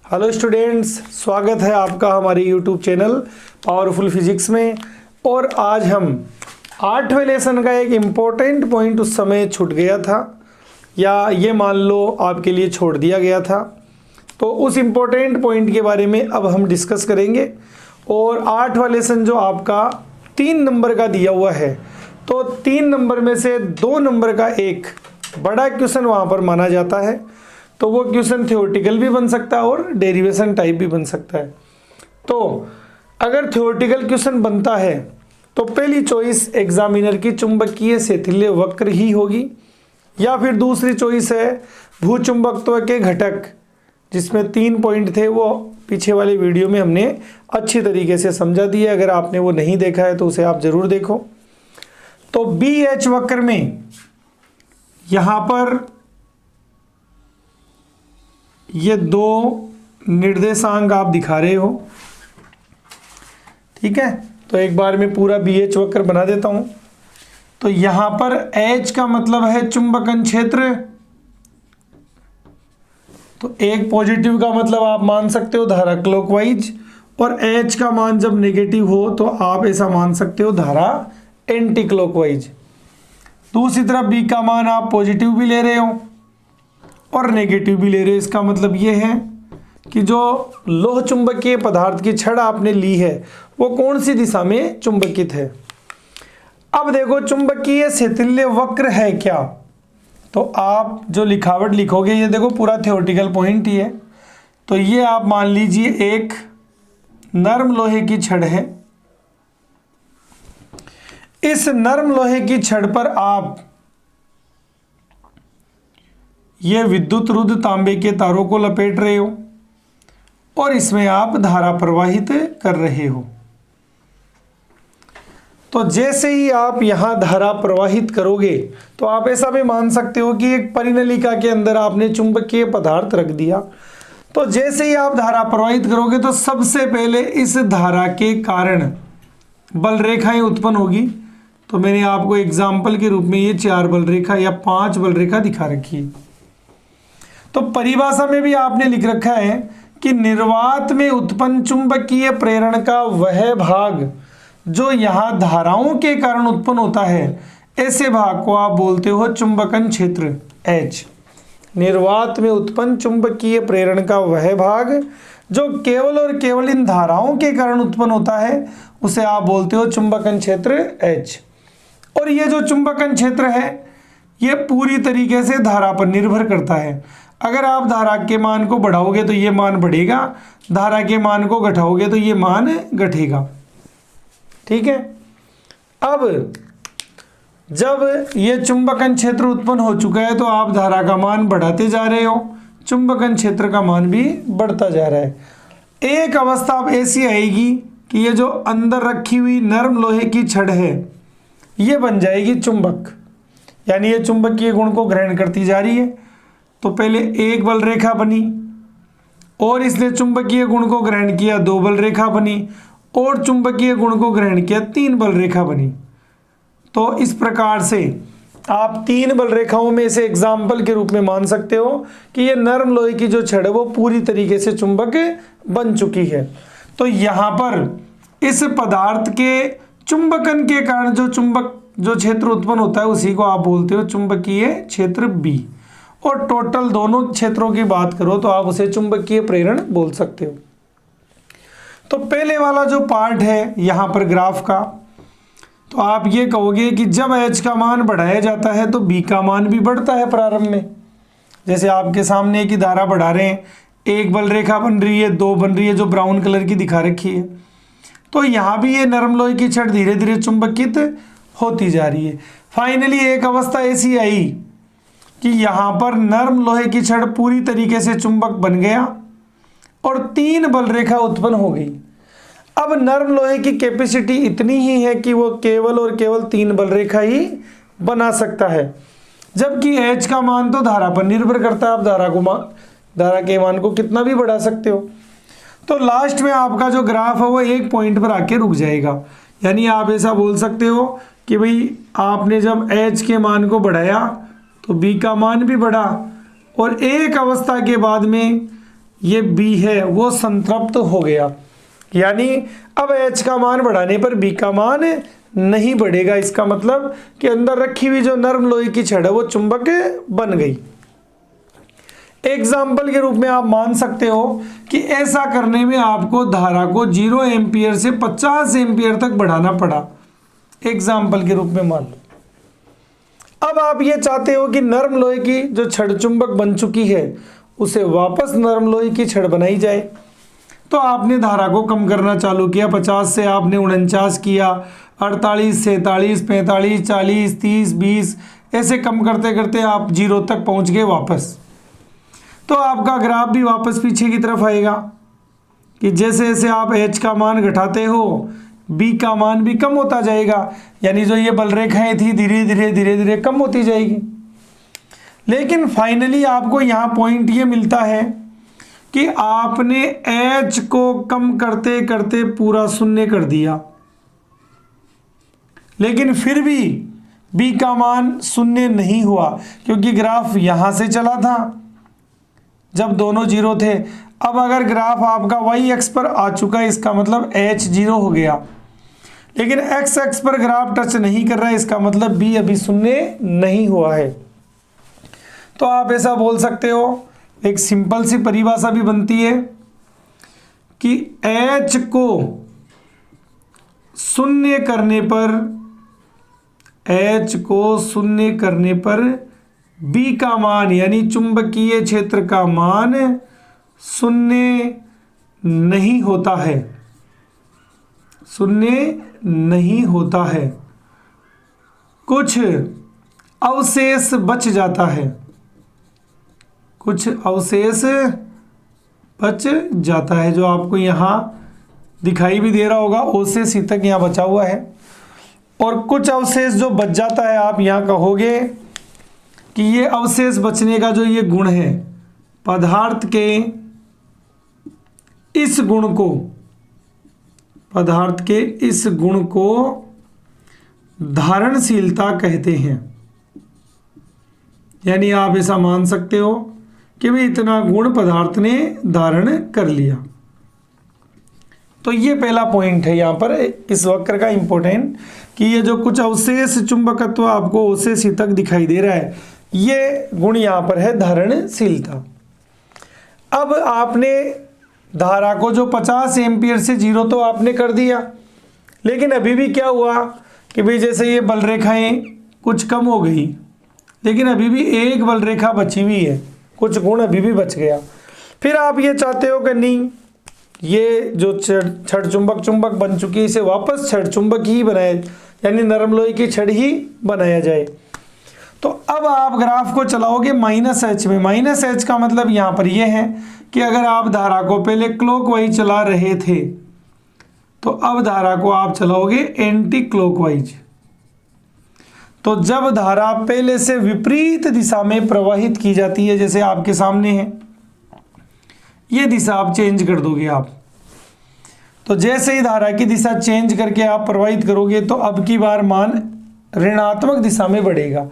Hello students, स्वागत है आपका हमारे यूट्यूब चैनल पावरफुल फिजिक्स में। और आज हम 8वें लेसन का एक इम्पोर्टेंट पॉइंट उस समय छूट गया था, या ये मान लो आपके लिए छोड़ दिया गया था, तो उस इम्पोर्टेंट पॉइंट के बारे में अब हम डिस्कस करेंगे। और 8वां लेसन जो आपका 3 नंबर का दिया हुआ है, तो 3 नंबर में से 2 नंबर का एक बड़ा क्वेश्चन वहाँ पर माना जाता है। तो वो क्वेश्चन थ्योरेटिकल भी बन सकता है और डेरिवेशन टाइप भी बन सकता है। तो अगर थ्योरेटिकल क्वेश्चन बनता है तो पहली चॉइस एग्जामिनर की चुंबकीय शैथिल्य वक्र ही होगी, या फिर दूसरी चॉइस है भूचुंबकत्व के घटक, जिसमें 3 पॉइंट थे, वो पीछे वाले वीडियो में हमने अच्छी तरीके से समझा दिया। अगर आपने वो नहीं देखा है तो उसे आप जरूर देखो। तो BH वक्र में यहाँ पर ये 2 निर्देशांक आप दिखा रहे हो, ठीक है। तो एक बार में पूरा BH वक्र बना देता हूं। तो यहां पर H का मतलब है चुंबकन क्षेत्र, तो एक पॉजिटिव का मतलब आप मान सकते हो धारा क्लॉकवाइज, और H का मान जब नेगेटिव हो तो आप ऐसा मान सकते हो धारा एंटी क्लॉकवाइज। दूसरी तरफ B का मान आप पॉजिटिव भी ले रहे हो और नेगेटिव भी ले रहे हो। इसका मतलब ये है कि जो लोह चुंबकीय पदार्थ की छड़ आपने ली है वो कौन सी दिशा में चुंबकित है। अब देखो चुंबकीय शैथिल्य वक्र है क्या, तो आप जो लिखावट लिखोगे ये देखो पूरा थ्योरेटिकल पॉइंट ही है। तो ये आप मान लीजिए एक नर्म लोहे की छड़ है। इस नर्म लोहे की छड़ पर आप ये विद्युत रुद्ध तांबे के तारों को लपेट रहे हो और इसमें आप धारा प्रवाहित कर रहे हो। तो जैसे ही आप यहां धारा प्रवाहित करोगे तो आप ऐसा भी मान सकते हो कि एक परिनलिका के अंदर आपने चुंबकीय पदार्थ रख दिया। तो जैसे ही आप धारा प्रवाहित करोगे तो सबसे पहले इस धारा के कारण बल रेखाएं उत्पन्न होगी। तो मैंने आपको एग्जाम्पल के रूप में ये 4 बल रेखा या 5 बल रेखा दिखा रखी है। तो परिभाषा में भी आपने लिख रखा है कि निर्वात में उत्पन्न चुंबकीय प्रेरण का वह भाग जो यहां धाराओं के कारण उत्पन्न होता है, ऐसे भाग को आप बोलते हो चुंबकन क्षेत्र H। निर्वात में उत्पन्न चुंबकीय प्रेरण का वह भाग जो केवल और केवल इन धाराओं के कारण उत्पन्न होता है, उसे आप बोलते हो चुंबकन क्षेत्र H। और ये जो चुंबकन क्षेत्र है ये पूरी तरीके से धारा पर निर्भर करता है। अगर आप धारा के मान को बढ़ाओगे तो ये मान बढ़ेगा, धारा के मान को घटाओगे तो ये मान घटेगा, ठीक है। अब जब ये चुंबकन क्षेत्र उत्पन्न हो चुका है तो आप धारा का मान बढ़ाते जा रहे हो, चुंबकन क्षेत्र का मान भी बढ़ता जा रहा है। एक अवस्था अब ऐसी आएगी कि ये जो अंदर रखी हुई नर्म लोहे की छड़ है ये बन जाएगी चुंबक, यानी ये चुंबकीय गुण को ग्रहण करती जा रही है। तो पहले एक बल रेखा बनी और इसने चुंबकीय गुण को ग्रहण किया, 2 बल रेखा बनी, और चुंबकीय गुण को ग्रहण किया, 3 बल रेखा बनी। तो इस प्रकार से आप 3 बल रेखाओं में से एग्जाम्पल के रूप में मान सकते हो कि ये नर्म लोहे की जो छड़ है वो पूरी तरीके से चुंबक बन चुकी है। तो यहाँ पर इस पदार्थ के चुंबकन के कारण जो क्षेत्र उत्पन्न होता है उसी को आप बोलते हो चुंबकीय क्षेत्र B। और टोटल दोनों क्षेत्रों की बात करो तो आप उसे चुंबकीय प्रेरण बोल सकते हो। तो पहले वाला जो पार्ट है यहाँ पर ग्राफ का, तो आप ये कहोगे कि जब H का मान बढ़ाया जाता है तो B का मान भी बढ़ता है प्रारंभ में। जैसे आपके सामने की धारा बढ़ा रहे हैं, एक बल रेखा बन रही है, 2 बन रही है जो ब्राउन कलर की दिखा रखी है। तो यहाँ भी ये नरम लोहे की छड़ धीरे धीरे चुंबकित होती जा रही है। फाइनली एक अवस्था ऐसी आई कि यहाँ पर नर्म लोहे की छड़ पूरी तरीके से चुंबक बन गया और 3 बल रेखा उत्पन्न हो गई। अब नर्म लोहे की कैपेसिटी इतनी ही है कि वो केवल और केवल 3 बल रेखा ही बना सकता है, जबकि H का मान तो धारा पर निर्भर करता है। आप धारा के मान को कितना भी बढ़ा सकते हो। तो लास्ट में आपका जो ग्राफ है वो एक पॉइंट पर आके रुक जाएगा। यानी आप ऐसा बोल सकते हो कि भाई आपने जब H के मान को बढ़ाया तो B का मान भी बढ़ा, और एक अवस्था के बाद में ये B है वो संतृप्त हो गया, यानी अब H का मान बढ़ाने पर B का मान नहीं बढ़ेगा। इसका मतलब कि अंदर रखी हुई जो नर्म लोहे की छड़ है वो चुंबक बन गई। एग्जाम्पल के रूप में आप मान सकते हो कि ऐसा करने में आपको धारा को 0 एम्पियर से 50 एम्पियर तक बढ़ाना पड़ा। एग्जाम्पल के रूप में मान लो अब आप ये चाहते हो कि नर्म लोहे की जो छड़ चुंबक बन चुकी है उसे वापस नर्म लोहे की छड़ बनाई जाए। तो आपने धारा को कम करना चालू किया, 50 से आपने 49 किया, 48, 47, 45, 40, 30, 20 ऐसे कम करते करते आप 0 तक पहुंच गए वापस। तो आपका ग्राफ भी वापस पीछे की तरफ आएगा कि जैसे जैसे आप H का मान घटाते हो B का मान भी कम होता जाएगा, यानी जो ये बल रेखाएं थी धीरे धीरे कम होती जाएगी। लेकिन फाइनली आपको यहाँ पॉइंट ये मिलता है कि आपने H को कम करते करते पूरा शून्य कर दिया, लेकिन फिर भी B का मान शून्य नहीं हुआ क्योंकि ग्राफ यहाँ से चला था जब दोनों 0 थे। अब अगर ग्राफ आपका y एक्स पर आ चुका है इसका मतलब H 0 हो गया, लेकिन x एक्स पर ग्राफ टच नहीं कर रहा है इसका मतलब B अभी शून्य नहीं हुआ है। तो आप ऐसा बोल सकते हो, एक सिंपल सी परिभाषा भी बनती है कि H को शून्य करने पर B का मान यानी चुंबकीय क्षेत्र का मान शून्य नहीं होता है, कुछ अवशेष बच जाता है, जो आपको यहाँ दिखाई भी दे रहा होगा O से C तक यहाँ बचा हुआ है। और कुछ अवशेष जो बच जाता है आप यहाँ कहोगे कि ये अवशेष बचने का जो ये गुण है, पदार्थ के इस गुण को धारणशीलता कहते हैं। यानी आप ऐसा मान सकते हो कि भाई इतना गुण पदार्थ ने धारण कर लिया। तो ये पहला पॉइंट है यहाँ पर इस वक्र का इंपॉर्टेंट कि ये जो कुछ अवशेष चुंबकत्व आपको O से C तक दिखाई दे रहा है, ये गुण यहाँ पर है धारणशीलता। अब आपने धारा को जो 50 एम्पियर से 0 तो आपने कर दिया, लेकिन अभी भी क्या हुआ कि भाई जैसे ये बल रेखाएं कुछ कम हो गई, लेकिन अभी भी एक बल रेखा बची हुई है, कुछ गुण अभी भी बच गया। फिर आप ये चाहते हो कि नहीं, ये जो छड़ चुंबक बन चुकी है इसे वापस छड़ चुंबक ही बनाए, यानी नरम लोहे की छड़ ही बनाया जाए। तो अब आप ग्राफ को चलाओगे -H में। -H का मतलब यहाँ पर यह है कि अगर आप धारा को पहले क्लॉकवाइज चला रहे थे तो अब धारा को आप चलाओगे एंटी क्लॉकवाइज। तो जब धारा पहले से विपरीत दिशा में प्रवाहित की जाती है, जैसे आपके सामने है, ये दिशा आप चेंज कर दोगे आप, तो जैसे ही धारा की दिशा चेंज करके आप प्रवाहित करोगे तो अब की बार मान ऋणात्मक दिशा में बढ़ेगा।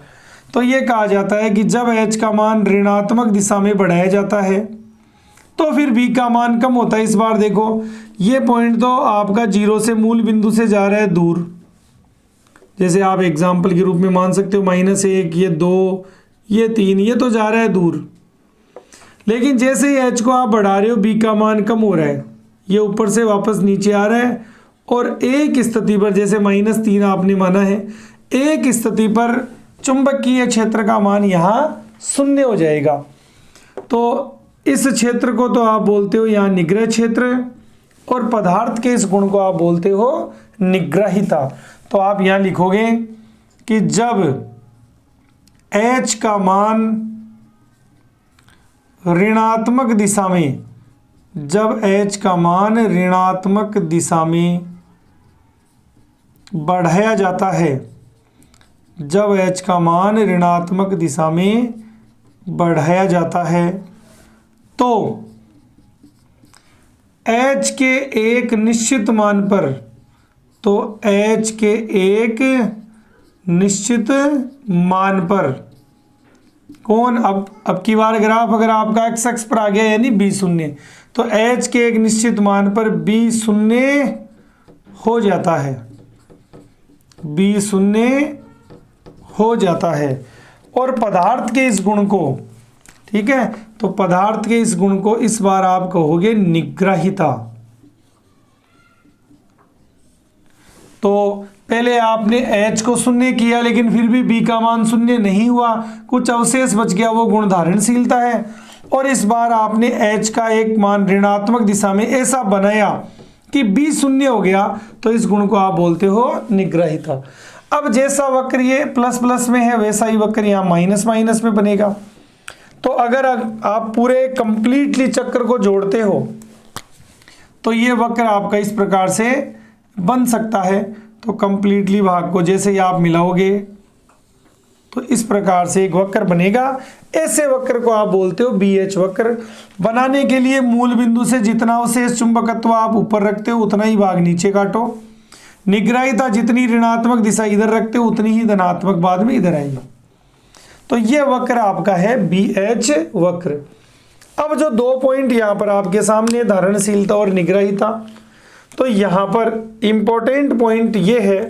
तो ये कहा जाता है कि जब H का मान ऋणात्मक दिशा में बढ़ाया जाता है तो फिर B का मान कम होता है। इस बार देखो ये पॉइंट तो आपका 0 से मूल बिंदु से जा रहा है दूर, जैसे आप एग्जाम्पल के रूप में मान सकते हो -1, ये 2, ये 3, ये तो जा रहा है दूर। लेकिन जैसे ही H को आप बढ़ा रहे हो B का मान कम हो रहा है, ये ऊपर से वापस नीचे आ रहा है, और एक स्थिति पर जैसे -3 आपने माना है, एक स्थिति पर चुंबकीय क्षेत्र का मान यहाँ 0 हो जाएगा। तो इस क्षेत्र को तो आप बोलते हो यहाँ निग्रह क्षेत्र, और पदार्थ के इस गुण को आप बोलते हो निग्रहिता। तो आप यहाँ लिखोगे कि जब H का मान ऋणात्मक दिशा में, जब H का मान ऋणात्मक दिशा में बढ़ाया जाता है, जब H का मान ऋणात्मक दिशा में बढ़ाया जाता है तो H के एक निश्चित मान पर, तो H के एक निश्चित मान पर कौन? अब की बार ग्राफ अगर आपका एक्स एक्स पर आ गया यानी बी शून्य, तो एच के एक निश्चित मान पर बी शून्य हो जाता है, बी शून्य हो जाता है। और पदार्थ के इस गुण को, ठीक है, तो पदार्थ के इस गुण को इस बार आप कहोगे निग्रहिता। तो पहले आपने H को शून्य किया लेकिन फिर भी B का मान शून्य नहीं हुआ, कुछ अवशेष बच गया, वो गुण धारणशीलता है। और इस बार आपने H का एक मान ऋणात्मक दिशा में ऐसा बनाया कि B शून्य हो गया, तो इस गुण को आप बोलते हो निग्रहिता। अब जैसा वक्र ये प्लस प्लस में है वैसा ही वक्र यहाँ माइनस माइनस में बनेगा। तो अगर आप पूरे कंप्लीटली चक्र को जोड़ते हो तो ये वक्र आपका इस प्रकार से बन सकता है। तो कंप्लीटली भाग को जैसे ही आप मिलाओगे तो इस प्रकार से एक वक्र बनेगा। ऐसे वक्र को आप बोलते हो BH वक्र। बनाने के लिए मूल बिंदु से जितना अवशेष चुंबकत्व आप ऊपर रखते हो उतना ही भाग नीचे काटो। निग्रहिता जितनी ऋणात्मक दिशा इधर रखते हो उतनी ही धनात्मक बाद में इधर आएगी। तो ये वक्र आपका है BH वक्र। अब जो 2 पॉइंट यहाँ पर आपके सामने, धारणशीलता और निग्रहिता, तो यहाँ पर इंपॉर्टेंट पॉइंट ये है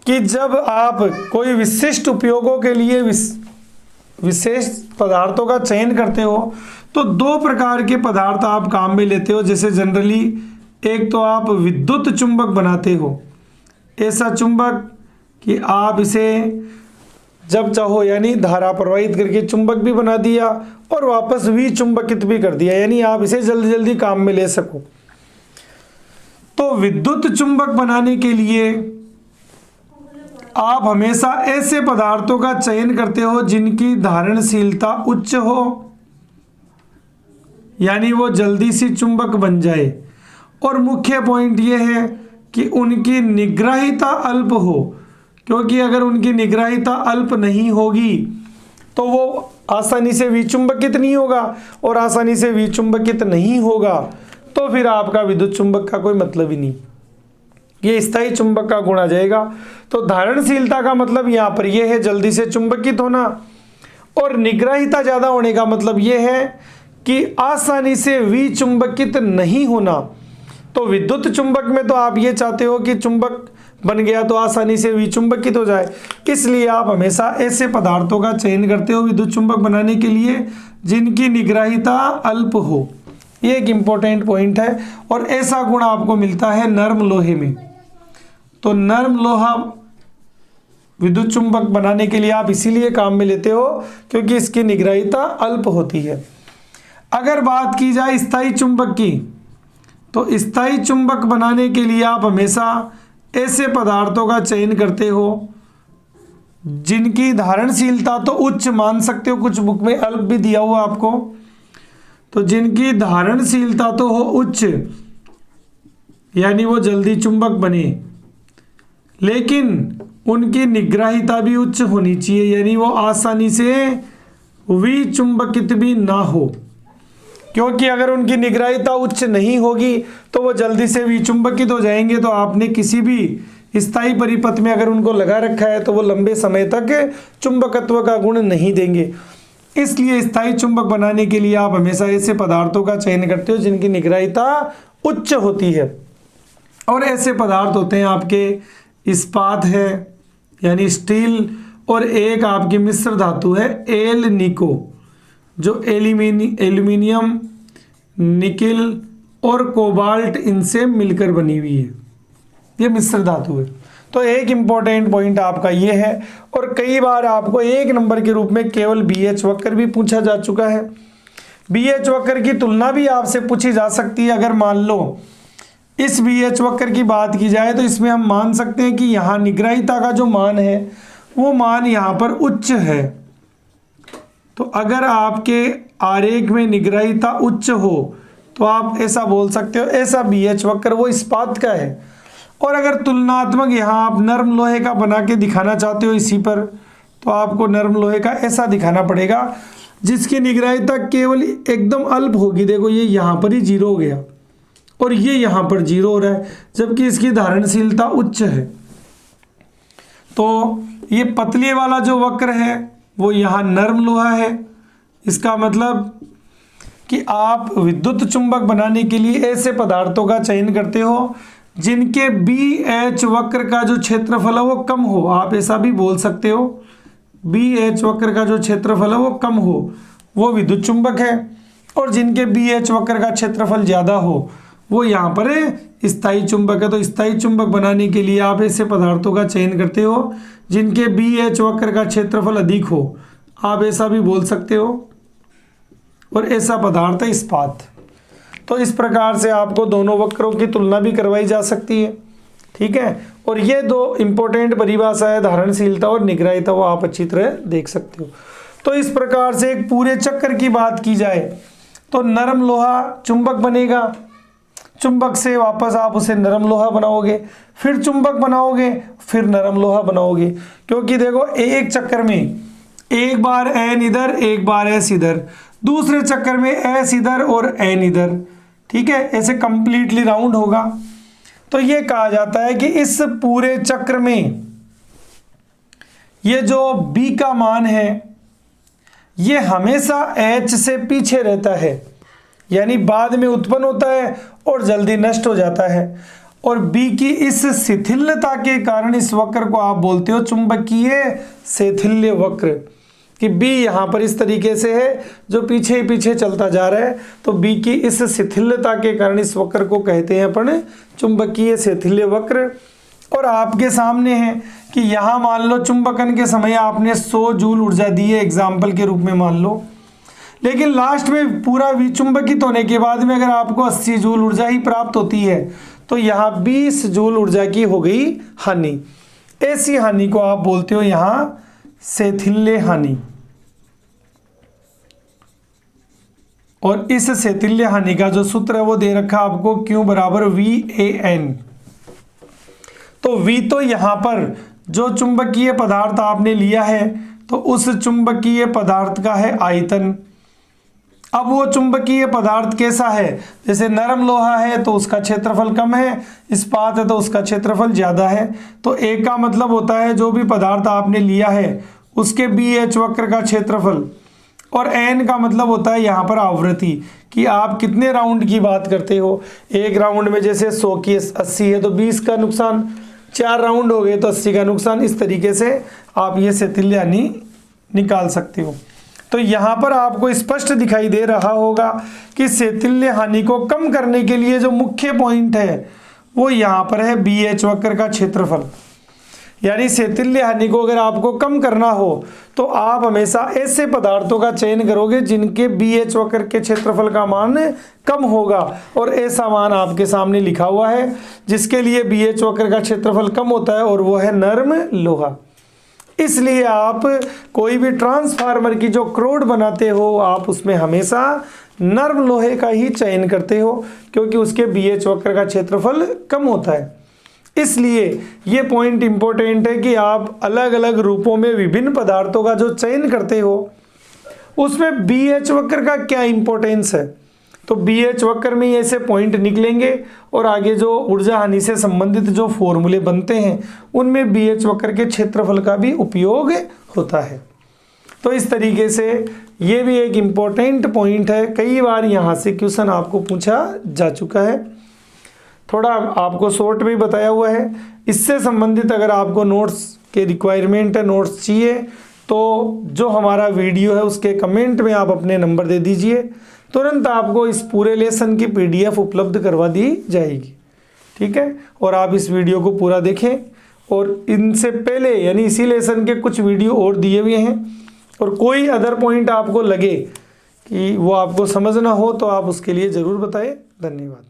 कि जब आप कोई विशिष्ट उपयोगों के लिए विशेष पदार्थों का चयन करते हो तो 2 प्रकार के पदार्थ आप काम में लेते हो। जैसे जनरली एक तो आप विद्युत चुंबक बनाते हो, ऐसा चुंबक कि आप इसे जब चाहो यानी धारा प्रवाहित करके चुंबक भी बना दिया और वापस विचुंबकित भी कर दिया, यानी आप इसे जल्दी जल्दी काम में ले सको। तो विद्युत चुंबक बनाने के लिए आप हमेशा ऐसे पदार्थों का चयन करते हो जिनकी धारणशीलता उच्च हो, यानी वो जल्दी से चुंबक बन जाए। और मुख्य पॉइंट ये है कि उनकी निग्रहिता अल्प हो, क्योंकि अगर उनकी निग्रहिता अल्प नहीं होगी तो वो आसानी से विचुंबकित नहीं होगा, और आसानी से विचुंबकित नहीं होगा तो फिर आपका विद्युत चुंबक का कोई मतलब ही नहीं, ये स्थायी चुंबक का गुण आ जाएगा। तो धारणशीलता का मतलब यहाँ पर यह है जल्दी से चुंबकित होना, और निग्रहिता ज़्यादा होने का मतलब यह है कि आसानी से विचुंबकित नहीं होना। तो विद्युत चुंबक में तो आप ये चाहते हो कि चुंबक बन गया तो आसानी से विचुंबकित हो जाए, इसलिए आप हमेशा ऐसे पदार्थों का चयन करते हो विद्युत चुंबक बनाने के लिए जिनकी निग्रहिता अल्प हो। ये एक इम्पोर्टेंट पॉइंट है, और ऐसा गुण आपको मिलता है नर्म लोहे में। तो नर्म लोहा विद्युत चुंबक बनाने के लिए आप इसीलिए काम में लेते हो क्योंकि इसकी निग्रहिता अल्प होती है। अगर बात की जाए स्थायी चुंबक की, तो स्थायी चुंबक बनाने के लिए आप हमेशा ऐसे पदार्थों का चयन करते हो जिनकी धारणशीलता तो उच्च मान सकते हो, कुछ बुक में अल्प भी दिया हुआ आपको, तो जिनकी धारणशीलता तो हो उच्च, यानी वो जल्दी चुंबक बने, लेकिन उनकी निग्रहिता भी उच्च होनी चाहिए, यानी वो आसानी से विचुंबकित भी ना हो। क्योंकि अगर उनकी निग्रहिता उच्च नहीं होगी तो वो जल्दी से विचुंबकित हो जाएंगे, तो आपने किसी भी स्थायी परिपथ में अगर उनको लगा रखा है तो वो लंबे समय तक चुंबकत्व का गुण नहीं देंगे। इसलिए स्थायी चुंबक बनाने के लिए आप हमेशा ऐसे पदार्थों का चयन करते हो जिनकी निग्रहिता उच्च होती है। और ऐसे पदार्थ होते हैं आपके इस्पात है यानी स्टील, और एक आपकी मिश्र धातु है एल निको, जो एल्यूमिनियम, निकिल और कोबाल्ट इनसे मिलकर बनी हुई है, ये मिश्र धातु है। तो एक इम्पॉर्टेंट पॉइंट आपका ये है, और कई बार आपको 1 नंबर के रूप में केवल BH वक्र भी पूछा जा चुका है। BH वक्र की तुलना भी आपसे पूछी जा सकती है। अगर मान लो इस BH वक्र की बात की जाए तो इसमें हम मान सकते हैं कि यहाँ निग्रहिता का जो मान है वो मान यहाँ पर उच्च है। तो अगर आपके आरेख में निग्रहिता उच्च हो तो आप ऐसा बोल सकते हो ऐसा BH वक्र वो इस्पात का है। और अगर तुलनात्मक यहाँ आप नर्म लोहे का बना के दिखाना चाहते हो इसी पर, तो आपको नर्म लोहे का ऐसा दिखाना पड़ेगा जिसकी निग्रहिता केवल एकदम अल्प होगी। देखो ये यहाँ पर ही 0 हो गया और ये यहाँ पर 0 हो रहा है, जबकि इसकी धारणशीलता उच्च है। तो ये पतले वाला जो वक्र है वो यहाँ नरम लोहा है। इसका मतलब कि आप विद्युत चुंबक बनाने के लिए ऐसे पदार्थों का चयन करते हो जिनके BH वक्र का जो क्षेत्रफल है वो कम हो। आप ऐसा भी बोल सकते हो, BH वक्र का जो क्षेत्रफल है वो कम हो, वो विद्युत चुंबक है। और जिनके BH वक्र का क्षेत्रफल ज़्यादा हो वो यहाँ पर स्थायी चुंबक है। तो स्थायी चुंबक बनाने के लिए आप ऐसे पदार्थों का चयन करते हो जिनके BH वक्र का क्षेत्रफल अधिक हो, आप ऐसा भी बोल सकते हो। और ऐसा पदार्थ है इस्पात। तो इस प्रकार से आपको दोनों वक्रों की तुलना भी करवाई जा सकती है, ठीक है। और ये दो इंपॉर्टेंट परिभाषा है, धारणशीलता और निग्राहिता, वो आप अच्छी तरह देख सकते हो। तो इस प्रकार से एक पूरे चक्र की बात की जाए तो नरम लोहा चुंबक बनेगा, चुंबक से वापस आप उसे नरम लोहा बनाओगे, फिर चुंबक बनाओगे, फिर नरम लोहा बनाओगे। क्योंकि देखो एक चक्कर में एक बार N इधर, एक बार S इधर, दूसरे चक्कर में S इधर और N इधर, ठीक है, ऐसे कंप्लीटली राउंड होगा। तो ये कहा जाता है कि इस पूरे चक्र में ये जो B का मान है ये हमेशा H से पीछे रहता है, यानी बाद में उत्पन्न होता है और जल्दी नष्ट हो जाता है। और B की इस शिथिलता के कारण इस वक्र को आप बोलते हो चुंबकीय शैथिल्य वक्र, कि B यहाँ पर इस तरीके से है जो पीछे ही पीछे चलता जा रहा है। तो B की इस शिथिलता के कारण इस वक्र को कहते हैं अपन चुंबकीय शैथिल्य वक्र। और आपके सामने है कि यहाँ मान लो चुंबकन के समय आपने 100 जूल ऊर्जा दी है एग्जाम्पल के रूप में मान लो, लेकिन लास्ट में पूरा विचुंबकित होने के बाद में अगर आपको 80 जूल ऊर्जा ही प्राप्त होती है तो यहाँ 20 जूल ऊर्जा की हो गई हानि। ऐसी हानि को आप बोलते हो यहाँ शैथिल्य हानि। और इस शैथिल्य हानि का जो सूत्र है वो दे रखा आपको Q बराबर VAN। तो V तो यहाँ पर जो चुंबकीय पदार्थ आपने लिया है तो उस चुंबकीय पदार्थ का है आयतन। अब वो चुंबकीय पदार्थ कैसा है, जैसे नरम लोहा है तो उसका क्षेत्रफल कम है, इस्पात है तो उसका क्षेत्रफल ज़्यादा है। तो A का मतलब होता है जो भी पदार्थ आपने लिया है उसके BH वक्र का क्षेत्रफल, और N का मतलब होता है यहाँ पर आवृत्ति, कि आप कितने राउंड की बात करते हो। एक राउंड में जैसे 100 की 80 है तो 20 का नुकसान, 4 राउंड हो गए तो 80 का नुकसान। इस तरीके से आप ये शैथिल्य हानि निकाल सकते हो। तो यहाँ पर आपको स्पष्ट दिखाई दे रहा होगा कि शैथिल्य हानि को कम करने के लिए जो मुख्य पॉइंट है वो यहाँ पर है BH वक्र का क्षेत्रफल। यानी शैथिल्य हानि को अगर आपको कम करना हो तो आप हमेशा ऐसे पदार्थों का चयन करोगे जिनके BH वक्र के क्षेत्रफल का मान कम होगा। और ऐसा मान आपके सामने लिखा हुआ है जिसके लिए BH वक्र का क्षेत्रफल कम होता है, और वो है नर्म लोहा। इसलिए आप कोई भी ट्रांसफार्मर की जो क्रोड बनाते हो आप उसमें हमेशा नर्म लोहे का ही चयन करते हो, क्योंकि उसके BH वक्र का क्षेत्रफल कम होता है। इसलिए ये पॉइंट इंपॉर्टेंट है कि आप अलग अलग रूपों में विभिन्न पदार्थों का जो चयन करते हो उसमें BH वक्र का क्या इंपॉर्टेंस है। तो BH वक्र में ऐसे पॉइंट निकलेंगे और आगे जो ऊर्जा हानि से संबंधित जो फॉर्मूले बनते हैं उनमें BH वक्र के क्षेत्रफल का भी उपयोग होता है। तो इस तरीके से ये भी एक इम्पोर्टेंट पॉइंट है, कई बार यहाँ से क्वेश्चन आपको पूछा जा चुका है। थोड़ा आपको शॉर्ट में बताया हुआ है। इससे संबंधित अगर आपको नोट्स के रिक्वायरमेंट है, नोट्स चाहिए, तो जो हमारा वीडियो है उसके कमेंट में आप अपने नंबर दे दीजिए, तुरंत आपको इस पूरे लेसन की PDF उपलब्ध करवा दी जाएगी, ठीक है। और आप इस वीडियो को पूरा देखें, और इनसे पहले यानी इसी लेसन के कुछ वीडियो और दिए हुए हैं, और कोई अदर पॉइंट आपको लगे कि वो आपको समझना हो तो आप उसके लिए ज़रूर बताएं। धन्यवाद।